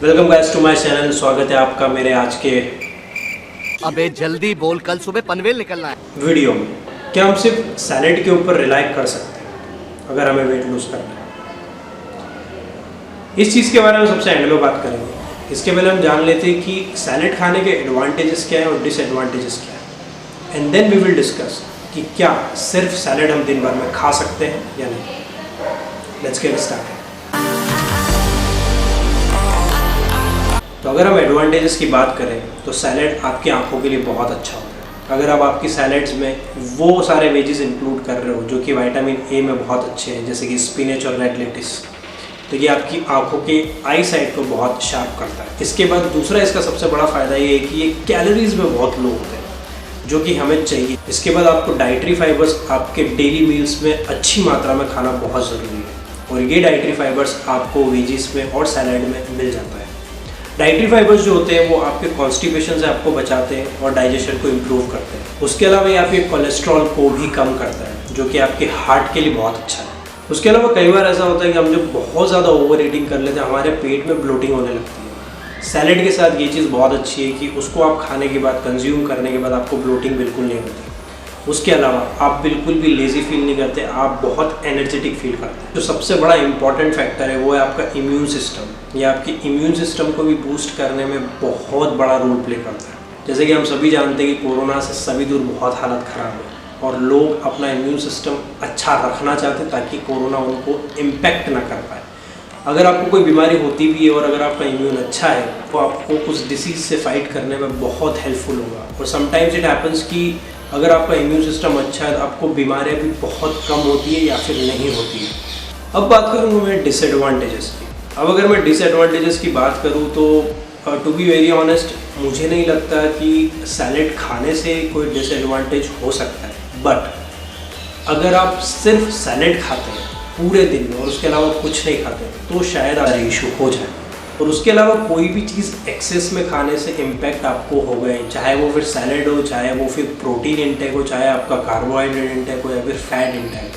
Welcome guys to my channel. स्वागत है आपका मेरे आज के अबे जल्दी बोल, कल सुबह पनवेल निकलना है। वीडियो में क्या हम सिर्फ सैलेड के ऊपर रिलाई कर सकते हैं अगर हमें वेट लूज करना है? इस चीज़ के बारे में सबसे एंड में बात करेंगे। इसके पहले हम जान लेते हैं कि सैलेड खाने के एडवांटेजेस क्या है और डिसएडवांटेजेस क्या है, and then we will discuss कि क्या सिर्फ सैलेड हम दिन भर में खा सकते हैं या नहीं। Let's get started. तो अगर हम एडवांटेजेस की बात करें तो सैलेड आपकी आंखों के लिए बहुत अच्छा होता है। अगर आप आपकी सैलेड्स में वो सारे वेजेस इंक्लूड कर रहे हो जो कि विटामिन ए में बहुत अच्छे हैं, जैसे कि स्पिनच और रेड लेटिस, तो ये आपकी आंखों के आई साइट को बहुत शार्प करता है। इसके बाद दूसरा इसका सबसे बड़ा फ़ायदा ये है कि ये कैलोरीज में बहुत लो होते हैं जो कि हमें चाहिए। इसके बाद आपको डाइटरी फाइबर्स आपके डेली मील्स में अच्छी मात्रा में खाना बहुत ज़रूरी है, और ये डाइटरी फाइबर्स आपको वेजिस में और सैलेड में मिल जाता है। डाइटरी फाइबर्स जो होते हैं वो आपके कॉन्स्टिपेशन से आपको बचाते हैं और डाइजेशन को इम्प्रूव करते हैं। उसके अलावा ये आपके कोलेस्ट्रॉल को भी कम करता है जो कि आपके हार्ट के लिए बहुत अच्छा है। उसके अलावा कई बार ऐसा होता है कि हम जब बहुत ज़्यादा ओवर ईटिंग कर लेते हैं हमारे पेट में ब्लोटिंग होने लगती है। सैलेड के साथ ये चीज़ बहुत अच्छी है कि उसको आप खाने के बाद, कंज्यूम करने के बाद आपको ब्लोटिंग बिल्कुल नहीं होती। उसके अलावा आप बिल्कुल भी लेज़ी फील नहीं करते, आप बहुत एनर्जेटिक फील करते हैं। जो सबसे बड़ा इंपॉर्टेंट फैक्टर है वो है आपका इम्यून सिस्टम। ये आपके इम्यून सिस्टम को भी बूस्ट करने में बहुत बड़ा रोल प्ले करता है। जैसे कि हम सभी जानते हैं कि कोरोना से सभी दूर बहुत हालत ख़राब है और लोग अपना इम्यून सिस्टम अच्छा रखना चाहते हैं ताकि कोरोना उनको इम्पैक्ट ना कर पाए। अगर आपको कोई बीमारी होती भी है और अगर आपका इम्यून अच्छा है तो आपको उस डिसीज़ से फाइट करने में बहुत हेल्पफुल होगा। और समटाइम्स इट हैपन्स कि अगर आपका इम्यून सिस्टम अच्छा है तो आपको बीमारियां भी बहुत कम होती है या फिर नहीं होती है। अब बात करूँगा मैं डिसएडवांटेजेस की। अब अगर मैं डिसएडवांटेजेस की बात करूँ तो टू बी वेरी ऑनेस्ट मुझे नहीं लगता कि सैलेड खाने से कोई डिसएडवांटेज हो सकता है। बट अगर आप सिर्फ सैलेड खाते हैं पूरे दिन में और उसके अलावा कुछ नहीं खाते तो शायद इशू हो जाए। और उसके अलावा कोई भी चीज़ एक्सेस में खाने से इम्पैक्ट आपको हो गए, चाहे वो फिर सैलेड हो, चाहे वो फिर प्रोटीन इंटेक हो, चाहे आपका कार्बोहाइड्रेट इंटेक हो या फिर फैट इंटेक।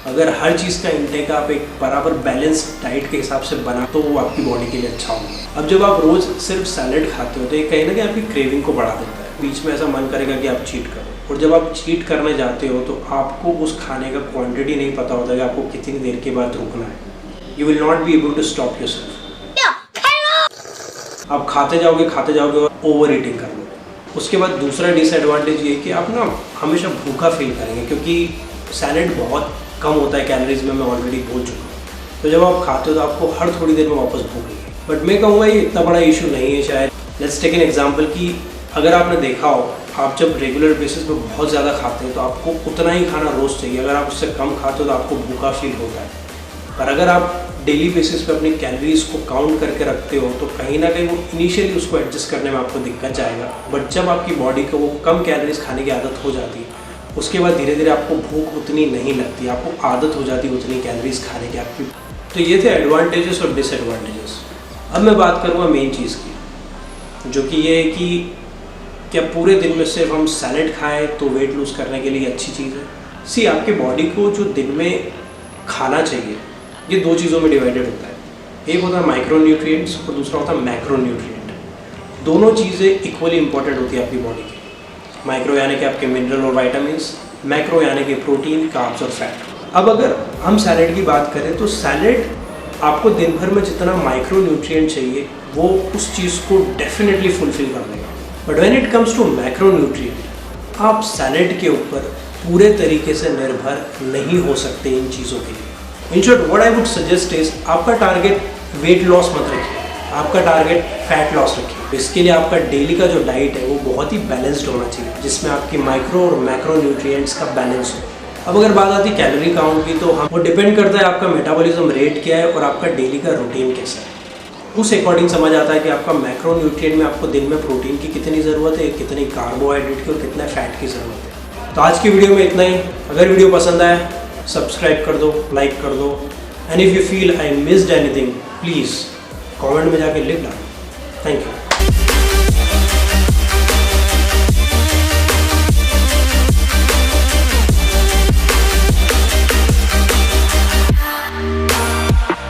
अगर हर चीज़ का इंटेक आप एक बराबर बैलेंस डाइट के हिसाब से बना तो वो आपकी बॉडी के लिए अच्छा होगा। अब जब आप रोज़ सिर्फ सैलेड खाते हो तो ये कहीं ना कहीं आपकी क्रेविंग को बढ़ा देता है। बीच में ऐसा मन करेगा कि आप चीट करो, और जब आप चीट करने जाते हो तो आपको उस खाने का क्वांटिटी नहीं पता होता कि आपको कितनी देर के बाद रुकना है। You will not be able to stop yourself. आप खाते जाओगे और ओवर ईटिंग कर लोगे। उसके बाद दूसरा डिसएडवांटेज ये कि आप ना हमेशा भूखा फील करेंगे क्योंकि सैलेड बहुत कम होता है कैलोरीज में, मैं ऑलरेडी बोल चुका हूँ। तो जब आप खाते हो तो आपको हर थोड़ी देर में वापस भूख लगेगी। बट मैं कहूँगा ये इतना बड़ा इशू नहीं है शायद। लेट्स टेक एन एग्जाम्पल कि अगर आपने देखा हो आप जब रेगुलर बेसिस पे बहुत ज़्यादा खाते हैं तो आपको उतना ही खाना रोज़ चाहिए। अगर आप उससे कम खाते हो तो आपको भूखा फील होता है। पर अगर आप डेली बेसिस पे अपनी कैलोरीज को काउंट करके रखते हो तो कहीं ना कहीं वो इनिशियली उसको एडजस्ट करने में आपको दिक्कत जाएगा। बट जब आपकी बॉडी को वो कम कैलोरीज खाने की आदत हो जाती है उसके बाद धीरे धीरे आपको भूख उतनी नहीं लगती, आपको आदत हो जाती है उतनी कैलोरीज खाने की आपकी। तो ये थे एडवांटेजेस और डिसएडवांटेजेस। अब मैं बात करूँगा मेन चीज़ की, जो कि ये है कि क्या पूरे दिन में सिर्फ हम सैलेड खाएं तो वेट लूज़ करने के लिए अच्छी चीज़ है? सी आपकी बॉडी को जो दिन में खाना चाहिए ये दो चीज़ों में डिवाइडेड होता है। एक होता है माइक्रो न्यूट्रिएंट्स और दूसरा होता है मैक्रो न्यूट्रिएंट। दोनों चीज़ें इक्वली इंपॉर्टेंट होती है आपकी बॉडी की। माइक्रो यानी कि आपके मिनरल और वाइटामिन्स, मैक्रो यानी कि प्रोटीन, कार्ब्स और फैट। अब अगर हम सैलेड की बात करें तो सैलेड आपको दिन भर में जितना माइक्रो न्यूट्रिएंट चाहिए वो उस चीज़ को डेफिनेटली फुलफिल कर देगा। But when it comes to macro nutrient आप सैलेड के ऊपर पूरे तरीके से निर्भर नहीं हो सकते इन चीज़ों के लिए। In short what I would suggest is आपका टारगेट वेट लॉस मत रखिए, आपका टारगेट फैट लॉस रखिए। इसके लिए आपका डेली का जो डाइट है वो बहुत ही बैलेंस्ड होना चाहिए जिसमें आपकी माइक्रो और मैक्रो न्यूट्रिएंट्स का बैलेंस हो। अब अगर बात आती है कैलोरी काउंट की तो वो डिपेंड करता है आपका मेटाबॉलिज्म रेट क्या है और आपका डेली का रूटीन कैसा है। उस अकॉर्डिंग समझ आता है कि आपका मैक्रो न्यूट्रिएंट में आपको दिन में प्रोटीन की कितनी ज़रूरत है, कितनी कार्बोहाइड्रेट की और कितना फैट की ज़रूरत है। तो आज की वीडियो में इतना ही। अगर वीडियो पसंद आए सब्सक्राइब कर दो, लाइक कर दो, and if you feel I missed anything please comment में जाके लिख डालो। Thank you.